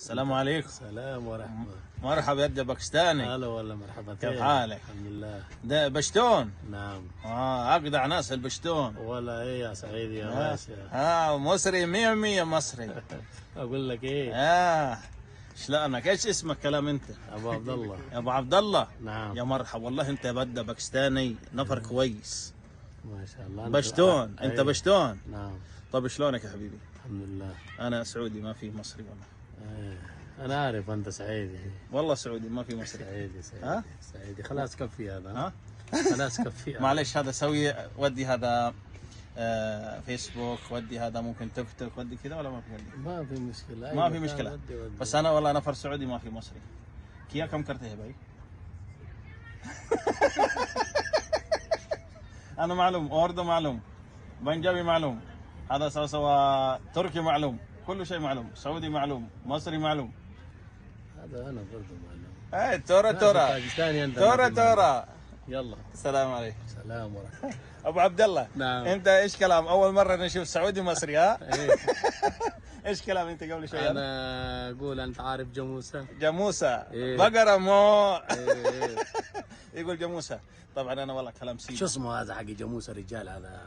السلام عليكم. سلام ورحمة. مرحبا يا باكستاني. هلا والله مرحبا. كيف حالك؟ الحمد لله. ده بشتون؟ نعم. اجدع ناس البشتون. ولا ايه يا سعيد يا باشا. مصري 100% مصري. اقول لك ايه؟ شلونك؟ ايش اسمك كلام انت؟ ابو عبد الله. يا ابو عبد الله. نعم. يا مرحبا والله انت بدا باكستاني نفر كويس. ما شاء الله. بشتون انت بشتون؟ نعم. طيب شلونك يا حبيبي؟ الحمد لله. انا سعودي ما في مصري والله. انا عارف انت سعيدي. والله سعودي ما في مصري. سعيدي سعيدي خلاص كفي هذا. خلاص كفي. معلش هذا سوي ودي هذا فيسبوك، ودي هذا ممكن تيك توك، ودي كذا ولا ما في ودي؟ ما في مشكلة. ما في مشكلة. ودي. بس أنا والله نفر سعودي ما في مصري. كيا كم करते हैं भाई؟ أنا معلوم، أردو معلوم، بنجابي معلوم، هذا سوا تركي معلوم، كل شيء معلوم، سعودي معلوم، مصري معلوم. هذا أنا برضه معلوم. إيه تورا باكستاني أنت. تورا. يلا. السلام عليكم. سلام ورحمة. أبو عبد الله. نعم. أنت إيش كلام؟ أول مرة نشوف سعودي مصري ها؟ إيه. ايش كلام انت قبل شوي؟ انا اقول انت عارف جاموسه؟ جاموسه. إيه. بقره مو. إيه. يقول جاموسه. طبعا انا والله كلام سيد. شو اسمه هذا حق جاموسه رجال هذا؟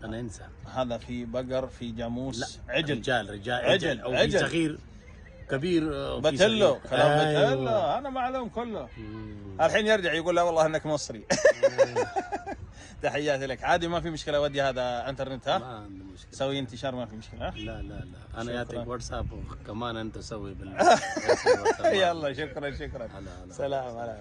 انا انسى. هذا في بقر في جاموس. لا عجل. رجال عجل او عجل. في صغير كبير. بتلو كلام أيوة. بتلو انا معلوم كله. الحين يرجع يقول لا والله انك مصري. تحياتي لك. عادي ما في مشكله. ودي هذا انترنت ها؟ ما عندي مشكله. سوي انتشار ما في مشكله. لا انا يعطيك واتساب كمان انت سوي يلا شكرا. هلا. سلام. هلا.